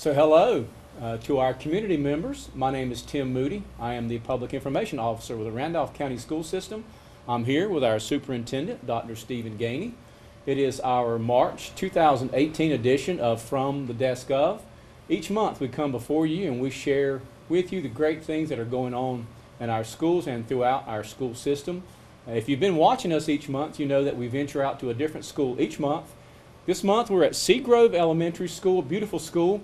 So hello to our community members. My name is Tim Moody. I am the Public Information Officer with the Randolph County School System. I'm here with our Superintendent, Dr. Stephen Gainey. It is our March 2018 edition of From the Desk Of. Each month we come before you and we share with you the great things that are going on in our schools and throughout our school system. If you've been watching us each month, you know that we venture out to a different school each month. This month we're at Seagrove Elementary School, a beautiful school.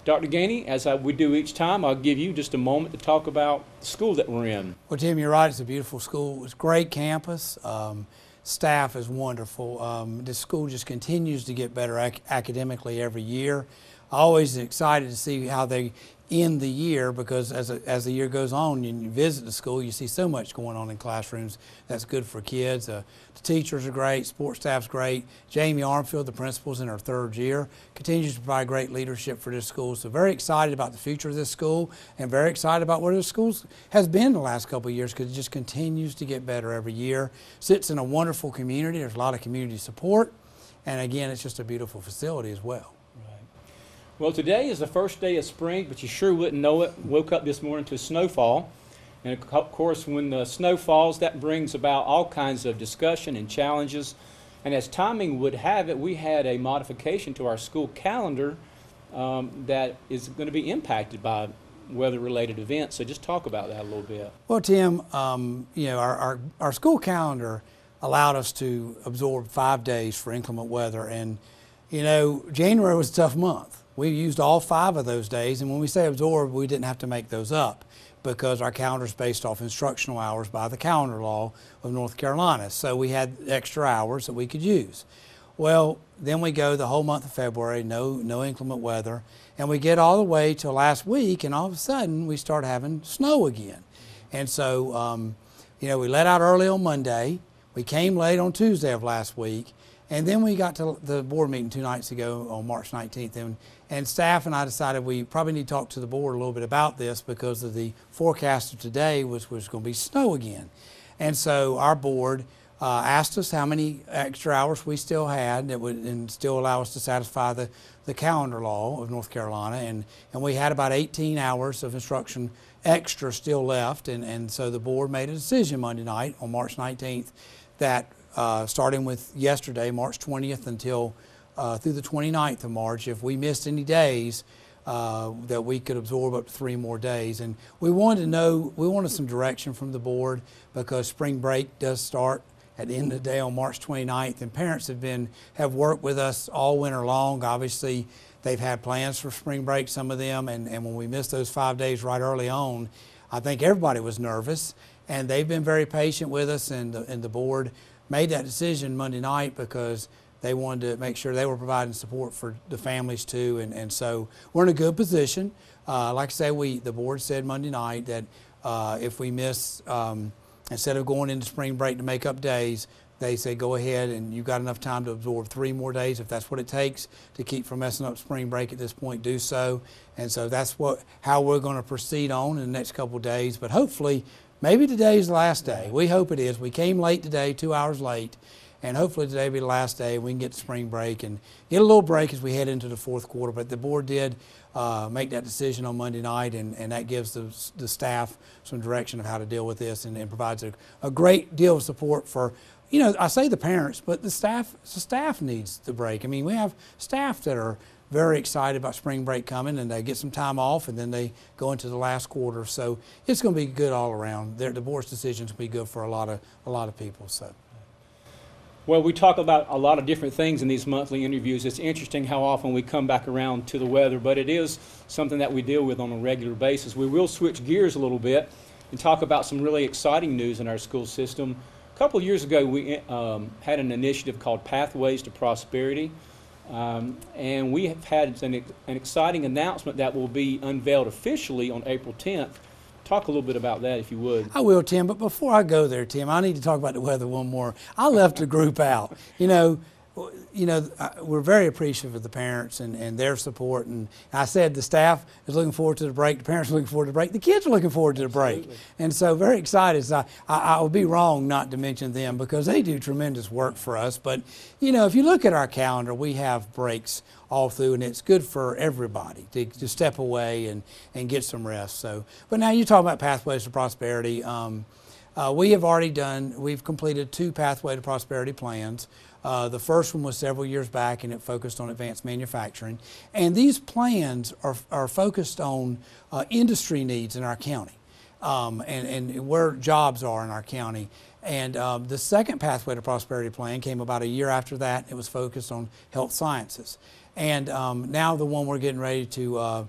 Dr. Gainey, as we do each time, I'll give you just a moment to talk about the school that we're in. Well, Tim, you're right. It's a beautiful school. It's a great campus. Staff is wonderful. This school just continues to get better academically every year. Always excited to see how they end the year, because as the year goes on and you visit the school, you see so much going on in classrooms that's good for kids. The teachers are great, sports staff's great. Jamie Armfield, the principal's in her third year, continues to provide great leadership for this school. So very excited about the future of this school and very excited about where the school has been the last couple of years, because it just continues to get better every year. Sits in a wonderful community. There's a lot of community support, and again, it's just a beautiful facility as well. Well, today is the first day of spring, but you sure wouldn't know it. Woke up this morning to snowfall. And of course, when the snow falls, that brings about all kinds of discussion and challenges. And as timing would have it, we had a modification to our school calendar that is going to be impacted by weather-related events. So just talk about that a little bit. Well, Tim, you know, our school calendar allowed us to absorb 5 days for inclement weather. And, you know, January was a tough month. We used all 5 of those days, and when we say absorb, we didn't have to make those up, because our calendar is based off instructional hours by the calendar law of North Carolina. So we had extra hours that we could use. Well, then we go the whole month of February, no inclement weather, and we get all the way till last week, and all of a sudden we start having snow again. And so, you know, we let out early on Monday, we came late on Tuesday of last week, and then we got to the board meeting 2 nights ago on March 19th, and staff and I decided we probably need to talk to the board a little bit about this, because of the forecast of today was going to be snow again. And so our board asked us how many extra hours we still had that would and still allow us to satisfy the calendar law of North Carolina, and we had about 18 hours of instruction extra still left, and so the board made a decision Monday night on March 19th that starting with yesterday, March 20th, until through the 29th of March, if we missed any days, that we could absorb up to 3 more days. And we wanted some direction from the board, because spring break does start at the end of the day on March 29th, and parents have worked with us all winter long. Obviously, they've had plans for spring break, some of them, and when we missed those 5 days right early on, I think everybody was nervous, and they've been very patient with us, and the board made that decision Monday night because they wanted to make sure they were providing support for the families too, and so we're in a good position. Like I say, the board said Monday night that if we miss, instead of going into spring break to make up days, they say go ahead and you've got enough time to absorb 3 more days. If that's what it takes to keep from messing up spring break at this point, do so. And so that's how we're going to proceed on in the next couple of days. But hopefully, maybe today's the last day. We hope it is. We came late today, 2 hours late, and hopefully today will be the last day and we can get to spring break and get a little break as we head into the 4th quarter. But the board did make that decision on Monday night, and that gives the staff some direction of how to deal with this, and provides a great deal of support for, you know, I say the parents, but the staff needs the break. I mean, we have staff that are very excited about spring break coming, and they get some time off, and then they go into the last quarter. So it's going to be good all around. The board's decisions will be good for a lot of people. So. Well, we talk about a lot of different things in these monthly interviews. It's interesting how often we come back around to the weather, but it is something that we deal with on a regular basis. We will switch gears a little bit and talk about some really exciting news in our school system. A couple of years ago, we had an initiative called Pathways to Prosperity, and we have had an exciting announcement that will be unveiled officially on April 10th. Talk a little bit about that, if you would. I will, Tim, but before I go there, Tim, I need to talk about the weather one more. I left the group out. You know, you know, we're very appreciative of the parents and their support. And I said the staff is looking forward to the break, the parents are looking forward to the break, the kids are looking forward to the break. And so very excited. So I would be wrong not to mention them because they do tremendous work for us. But, you know, if you look at our calendar, we have breaks all through, and it's good for everybody to step away and get some rest. So, but now you talk about Pathways to Prosperity. We've completed 2 Pathway to Prosperity plans. The first one was several years back, and it focused on advanced manufacturing. And these plans are focused on industry needs in our county and where jobs are in our county. And the second Pathway to Prosperity plan came about a year after that. It was focused on health sciences. And now the one we're getting ready to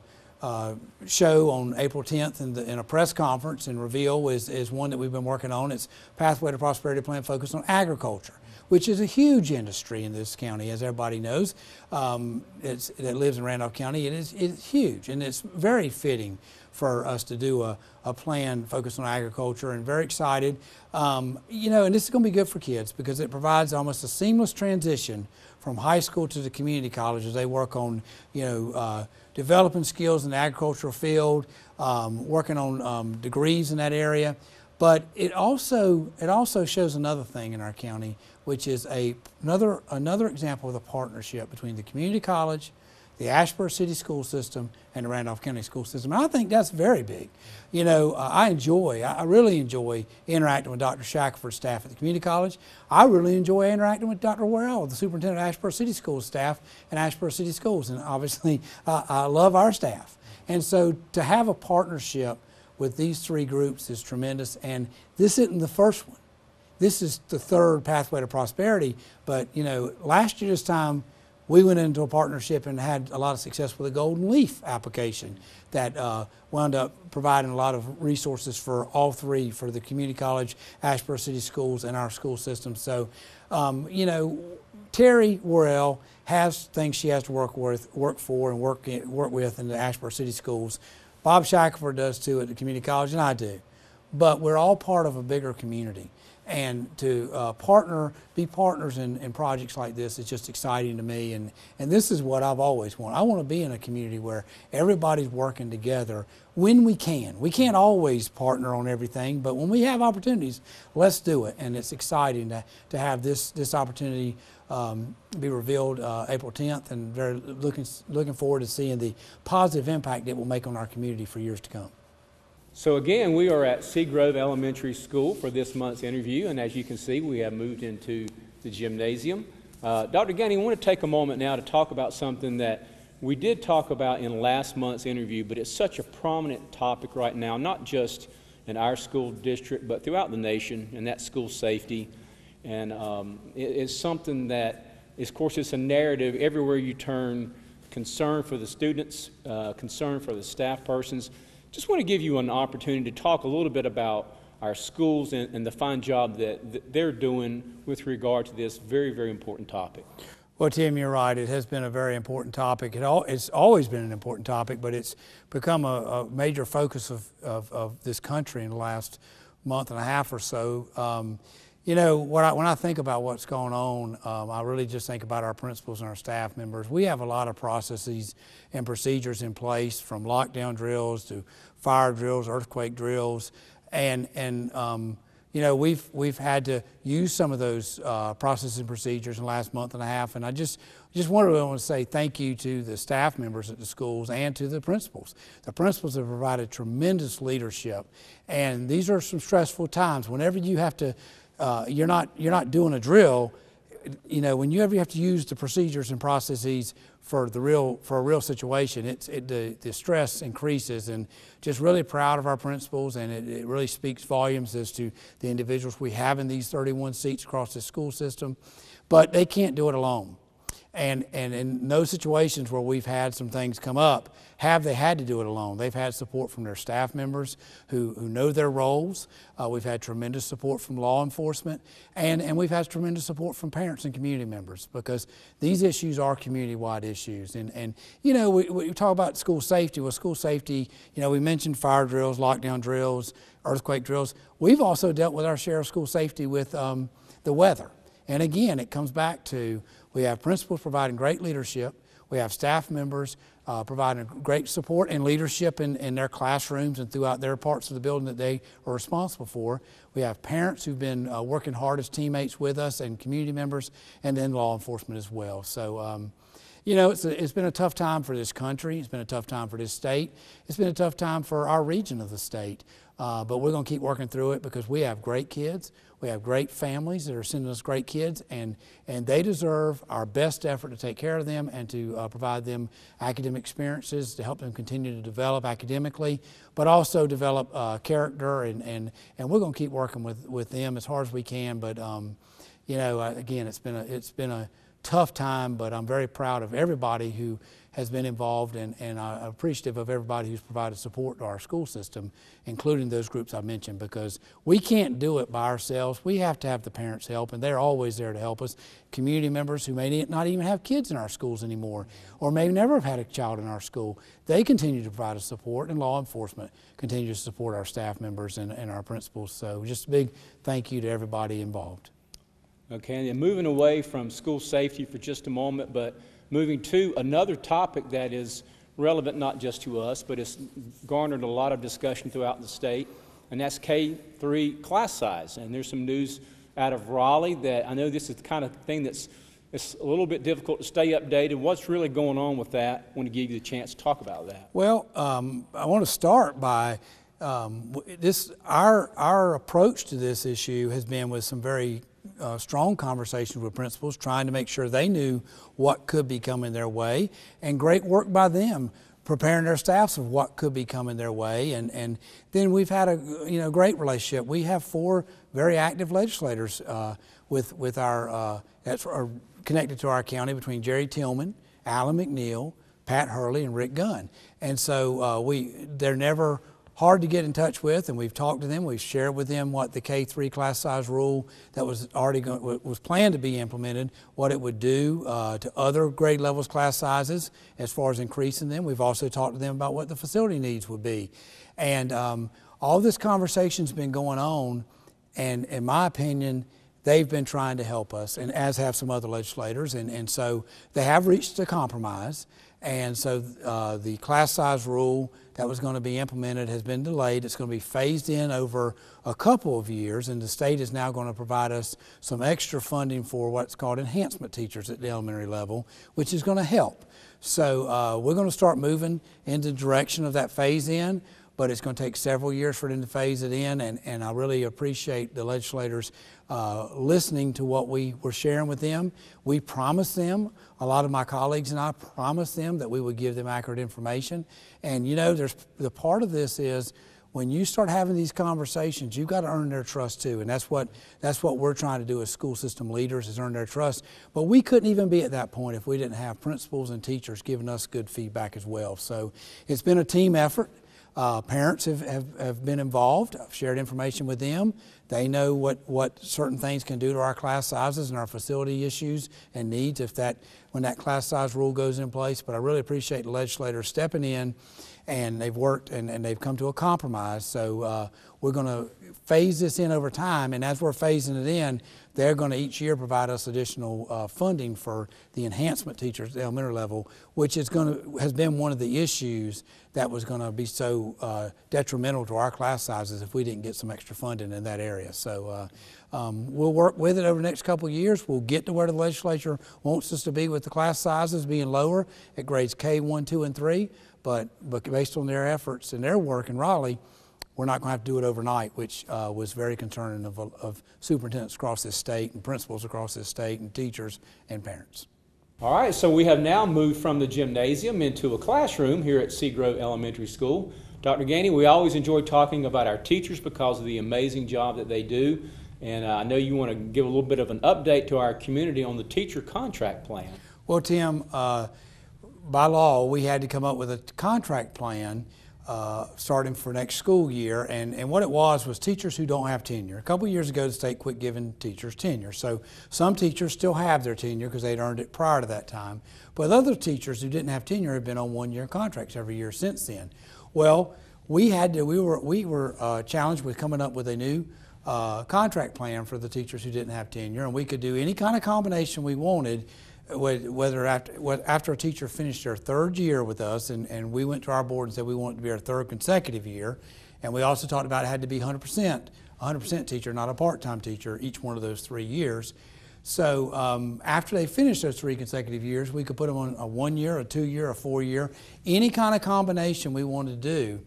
show on April 10th in a press conference and reveal is one that we've been working on. It's Pathway to Prosperity plan focused on agriculture, which is a huge industry in this county, as everybody knows. That lives in Randolph County. It's huge, and it's very fitting for us to do a plan focused on agriculture, and very excited. You know, and this is going to be good for kids because it provides almost a seamless transition from high school to the community college as they work on, you know, developing skills in the agricultural field, working on degrees in that area. But it also shows another thing in our county, which is another example of the partnership between the community college, the Ashburn City School System, and the Randolph County School System. And I think that's very big. You know, I really enjoy interacting with Dr. Shackelford's staff at the community college. I really enjoy interacting with Dr. Worrell, the superintendent of Ashburn City Schools staff and Ashburn City Schools. And obviously, I love our staff. And so to have a partnership with these 3 groups is tremendous. And this isn't the first one. This is the 3rd Pathway to Prosperity. But, you know, last year this time, we went into a partnership and had a lot of success with a Golden Leaf application that wound up providing a lot of resources for all 3, for the community college, Ashburn City Schools, and our school system. So, you know, Terry Worrell has things she has to work for and work with in the Ashburn City Schools. Bob Shackelford does too at the community college, and I do. But we're all part of a bigger community. And to be partners in projects like this is just exciting to me. And this is what I've always wanted. I want to be in a community where everybody's working together when we can. We can't always partner on everything, but when we have opportunities, let's do it. And it's exciting to have this opportunity be revealed April 10th, and very looking forward to seeing the positive impact it will make on our community for years to come. So again, we are at Seagrove Elementary School for this month's interview, and as you can see, we have moved into the gymnasium. Dr. Gainey, I want to take a moment now to talk about something that we did talk about in last month's interview, but it's such a prominent topic right now, not just in our school district, but throughout the nation, and that's school safety. And it is something that, of course, it's a narrative everywhere you turn, concern for the students, concern for the staff persons. Just want to give you an opportunity to talk a little bit about our schools and the fine job that they're doing with regard to this very, very important topic. Well, Tim, you're right. It has been a very important topic. It's always been an important topic, but it's become a major focus of this country in the last month and a half or so. You know, when I think about what's going on, I really just think about our principals and our staff members. We have a lot of processes and procedures in place, from lockdown drills to fire drills, earthquake drills, and you know, we've had to use some of those processes and procedures in the last month and a half. And I just want to say thank you to the staff members at the schools and to the principals. The principals have provided tremendous leadership, and these are some stressful times. Whenever you have to you're not doing a drill, you know, when you ever have to use the procedures and processes for a real situation, the stress increases. And just really proud of our principals, and it really speaks volumes as to the individuals we have in these 31 seats across the school system. But they can't do it alone. And in those situations where we've had some things come up, have they had to do it alone? They've had support from their staff members who know their roles. We've had tremendous support from law enforcement, and we've had tremendous support from parents and community members, because these issues are community-wide issues. And you know, we talk about school safety. Well, school safety, you know, we mentioned fire drills, lockdown drills, earthquake drills. We've also dealt with our share of school safety with the weather. And again, it comes back to We have principals providing great leadership. We have staff members providing great support and leadership in their classrooms and throughout their parts of the building that they are responsible for. We have parents who've been working hard as teammates with us and community members, and then law enforcement as well. So, you know, it's been a tough time for this country. It's been a tough time for this state. It's been a tough time for our region of the state. But we're going to keep working through it because we have great kids. We have great families that are sending us great kids, and they deserve our best effort to take care of them and to provide them academic experiences to help them continue to develop academically, but also develop character, and we're going to keep working with them as hard as we can. But you know, again, it's been a tough time, but I'm very proud of everybody who has been involved, and I'm appreciative of everybody who's provided support to our school system, including those groups I mentioned, because we can't do it by ourselves. We have to have the parents help, and they're always there to help us. Community members who may not even have kids in our schools anymore, or may never have had a child in our school, they continue to provide us support, and law enforcement continues to support our staff members and our principals. So just a big thank you to everybody involved. Okay, and moving away from school safety for just a moment, but moving to another topic that is relevant not just to us, but it's garnered a lot of discussion throughout the state, and that's K-3 class size. And there's some news out of Raleigh that I know this is the kind of thing it's a little bit difficult to stay updated. What's really going on with that? I want to give you the chance to talk about that. Well, I want to start by our approach to this issue has been with some very strong conversations with principals, trying to make sure they knew what could be coming their way, and great work by them preparing their staffs of what could be coming their way. And then we've had a great relationship. We have 4 very active legislators with our that's connected to our county, between Jerry Tillman, Alan McNeil, Pat Hurley, and Rick Gunn. And so they're never hard to get in touch with, and we've talked to them. We've shared with them what the K-3 class size rule that was was planned to be implemented, what it would do to other grade levels class sizes as far as increasing them. We've also talked to them about what the facility needs would be. And all this conversation's been going on, and in my opinion, they've been trying to help us, and as have some other legislators, and so they have reached a compromise. And so the class size rule that was going to be implemented has been delayed. It's going to be phased in over a couple of years, and the state is now going to provide us some extra funding for what's called enhancement teachers at the elementary level, which is going to help. So we're going to start moving in the direction of that phase in, but it's going to take several years for them to phase it in, and I really appreciate the legislators listening to what we were sharing with them. We promised them, a lot of my colleagues and I promised them that we would give them accurate information. And you know, the part of this is when you start having these conversations, you've got to earn their trust too. And that's what we're trying to do as school system leaders, is earn their trust. But we couldn't even be at that point if we didn't have principals and teachers giving us good feedback as well. So it's been a team effort. Parents have been involved. I've shared information with them. They know what certain things can do to our class sizes and our facility issues and needs when that class size rule goes in place. But I really appreciate the legislators stepping in, and they've worked and they've come to a compromise. So we're going to phase this in over time, and as we're phasing it in, they're going to each year provide us additional funding for the enhancement teachers at the elementary level, which has been one of the issues that was going to be so detrimental to our class sizes if we didn't get some extra funding in that area. So we'll work with it over the next couple of years. We'll get to where the legislature wants us to be with the class sizes being lower at grades K1, 2, and 3, but based on their efforts and their work in Raleigh, we're not going to have to do it overnight, which was very concerning of superintendents across this state and principals across this state and teachers and parents. All right, so we have now moved from the gymnasium into a classroom here at Seagrove Elementary School. Dr. Gainey, we always enjoy talking about our teachers because of the amazing job that they do. And I know you want to give a little bit of an update to our community on the teacher contract plan. Well, Tim, by law, we had to come up with a contract plan starting for next school year, and what it was teachers who don't have tenure. A couple years ago, the state quit giving teachers tenure, so some teachers still have their tenure because they'd earned it prior to that time, but other teachers who didn't have tenure have been on one-year contracts every year since then. Well, we were challenged with coming up with a new contract plan for the teachers who didn't have tenure, and we could do any kind of combination we wanted, whether after a teacher finished their third year with us, and we went to our board and said we want it to be our third consecutive year, and we also talked about it had to be 100% teacher, not a part-time teacher, each one of those 3 years. So after they finished those 3 consecutive years, we could put them on a 1 year, a 2 year, a 4 year, any kind of combination we wanted to do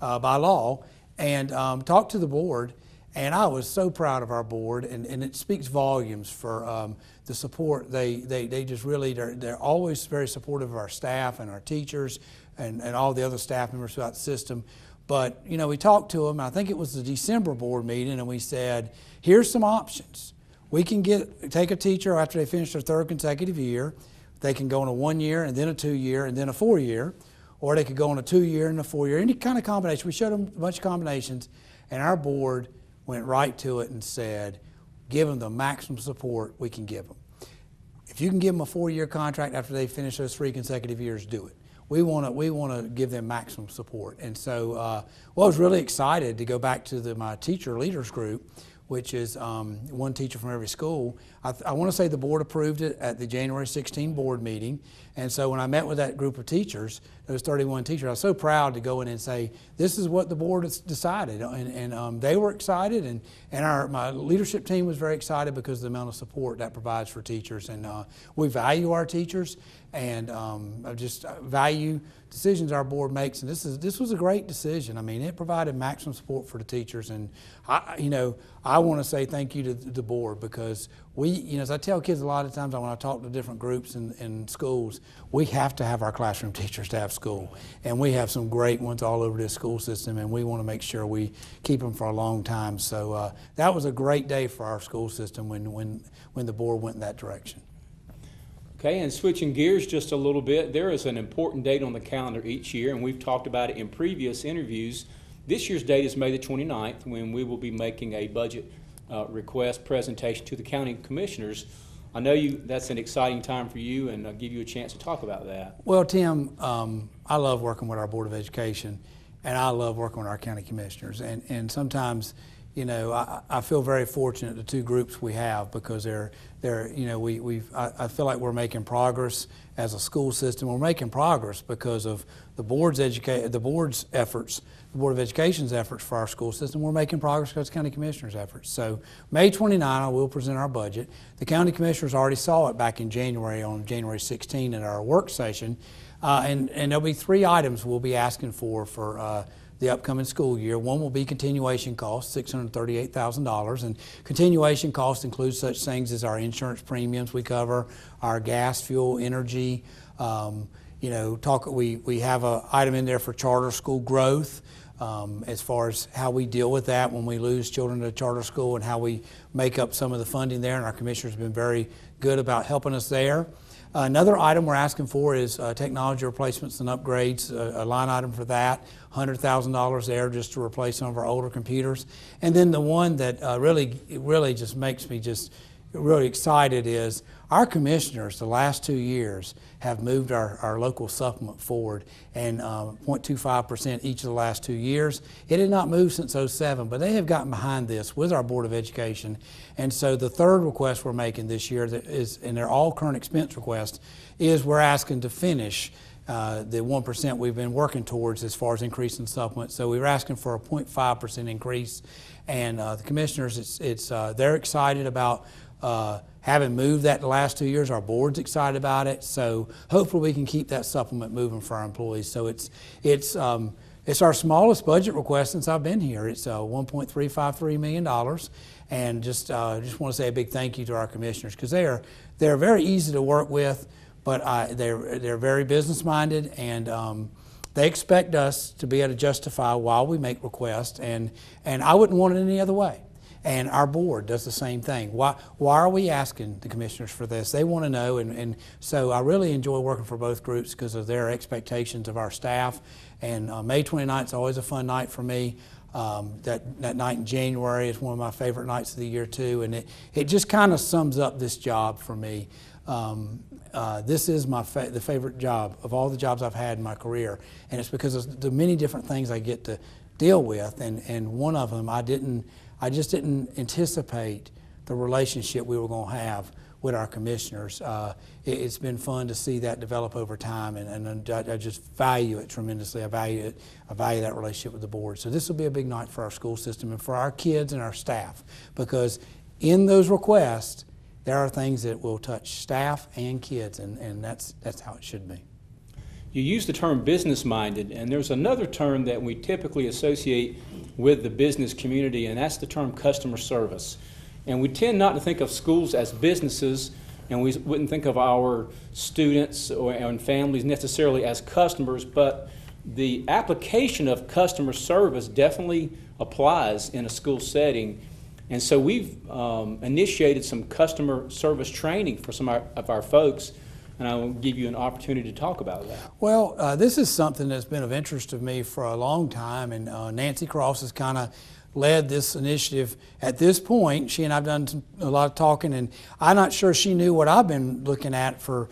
by law, and talk to the board. And I was so proud of our board, and it speaks volumes for the support. They just really, they're always very supportive of our staff and our teachers and all the other staff members throughout the system. But, you know, we talked to them, I think it was the December board meeting, and we said, here's some options. We can take a teacher after they finish their third consecutive year. They can go on a 1 year and then a 2 year and then a 4 year, or they could go on a 2 year and a 4 year, any kind of combination. We showed them a bunch of combinations, and our board went right to it and said, give them the maximum support we can give them. If you can give them a 4-year contract after they finish those 3 consecutive years, do it. We want to give them maximum support. And so well, I was really excited to go back to my teacher leaders group, which is one teacher from every school. I want to say the board approved it at the January 16 board meeting. And so when I met with that group of teachers, those 31 teachers, I was so proud to go in and say, this is what the board has decided. And they were excited, and my leadership team was very excited because of the amount of support that provides for teachers. And we value our teachers, and just value decisions our board makes. And this was a great decision. I mean, it provided maximum support for the teachers. And I want to say thank you to the board, because as I tell kids a lot of times when I talk to different groups in schools, we have to have our classroom teachers to have school. And we have some great ones all over this school system, and we want to make sure we keep them for a long time. So that was a great day for our school system when the board went in that direction. Okay, and switching gears just a little bit, there is an important date on the calendar each year, and we've talked about it in previous interviews. This year's date is May the 29th, when we will be making a budget request presentation to the county commissioners. I know that's an exciting time for you, and I'll give you a chance to talk about that. Well, Tim, I love working with our Board of Education, and I love working with our county commissioners. And sometimes, I feel very fortunate the 2 groups we have, because I feel like we're making progress as a school system. We're making progress because of the board's efforts, the Board of Education's efforts for our school system. We're making progress because of the county commissioners' efforts. So May 29, I will present our budget. The county commissioners already saw it back in January, on January 16 at our work session. And there'll be 3 items we'll be asking for the upcoming school year. One will be continuation costs, $638,000, and continuation costs include such things as our insurance premiums we cover, our gas, fuel, energy. We have an item in there for charter school growth, as far as how we deal with that when we lose children to charter school, and how we make up some of the funding there, and our commissioners have been very good about helping us there. Another item we're asking for is technology replacements and upgrades, a line item for that, $100,000 there just to replace some of our older computers. And then the one that really just makes me just really excited is our commissioners the last 2 years have moved our local supplement forward, and 0.25% each of the last 2 years. It had not moved since '07, but they have gotten behind this with our Board of Education. And so the third request we're making this year, and they're all current expense requests, is we're asking to finish the 1% we've been working towards as far as increasing supplement. So we were asking for a 0.5% increase, and the commissioners, they're excited about having moved that the last 2 years. Our board's excited about it, so hopefully we can keep that supplement moving for our employees. So it's our smallest budget request since I've been here. It's $1.353 million, and just want to say a big thank you to our commissioners, because they're very easy to work with, but they're very business minded, and they expect us to be able to justify why we make requests, and I wouldn't want it any other way. And our board does the same thing. Why are we asking the commissioners for this? They want to know, and so I really enjoy working for both groups because of their expectations of our staff. And May 29th is always a fun night for me. That night in January is one of my favorite nights of the year too, and it just kind of sums up this job for me. This is the favorite job of all the jobs I've had in my career, and it's because of the many different things I get to deal with, and one of them I I just didn't anticipate the relationship we were going to have with our commissioners. It's been fun to see that develop over time, and I just value it tremendously. I value that relationship with the board. So this will be a big night for our school system and for our kids and our staff, because in those requests, there are things that will touch staff and kids, and that's how it should be. You use the term business-minded, and there's another term that we typically associate with the business community, and that's the term customer service. And we tend not to think of schools as businesses, and we wouldn't think of our students and families necessarily as customers, but the application of customer service definitely applies in a school setting. And so we've initiated some customer service training for some of our folks, and I will give you an opportunity to talk about that. Well, this is something that's been of interest to me for a long time, and Nancy Cross has kind of led this initiative at this point. She and I've done a lot of talking, and I'm not sure she knew what I've been looking at for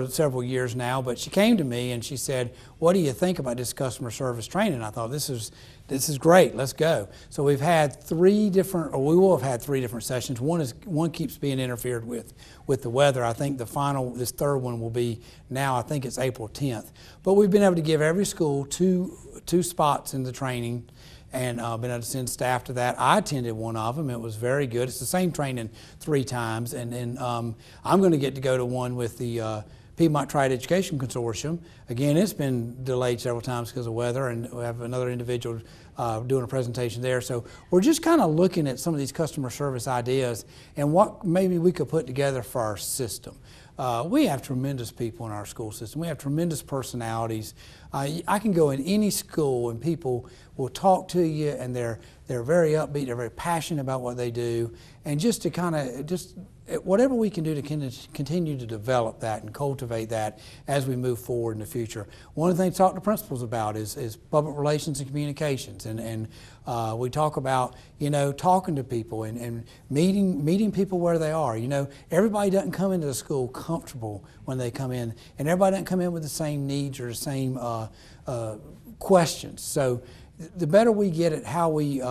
several years now, but she came to me and she said, "What do you think about this customer service training?" I thought, this is great, let's go. So we've had we will have had 3 different sessions. One keeps being interfered with the weather. I think this third one will be now, I think it's April 10th. But we've been able to give every school two spots in the training, and been able to send staff to that. I attended one of them. It was very good. It's the same training 3 times, and then I'm going to get to go to one with the Piedmont Triad Education Consortium. Again, it's been delayed several times because of weather, and we have another individual doing a presentation there. So we're just kind of looking at some of these customer service ideas and what maybe we could put together for our system. We have tremendous people in our school system. We have tremendous personalities. I can go in any school and people will talk to you, and they're very upbeat, they're very passionate about what they do, and just to kind of whatever we can do to continue to develop that and cultivate that as we move forward in the future. One of the things to talk to principals about is public relations and communications, and we talk about talking to people and meeting people where they are. Everybody doesn't come into the school comfortable when they come in, and everybody doesn't come in with the same needs or the same questions. So the better we get at how we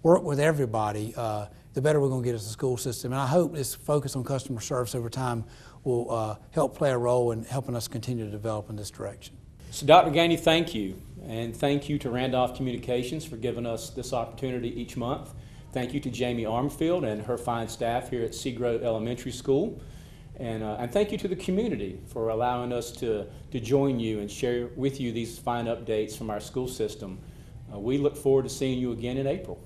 work with everybody, the better we're going to get as a school system. And I hope this focus on customer service over time will help play a role in helping us continue to develop in this direction. So Dr. Gainey, thank you. And thank you to Randolph Communications for giving us this opportunity each month. Thank you to Jamie Armfield and her fine staff here at Seagrove Elementary School. And thank you to the community for allowing us to join you and share with you these fine updates from our school system. We look forward to seeing you again in April.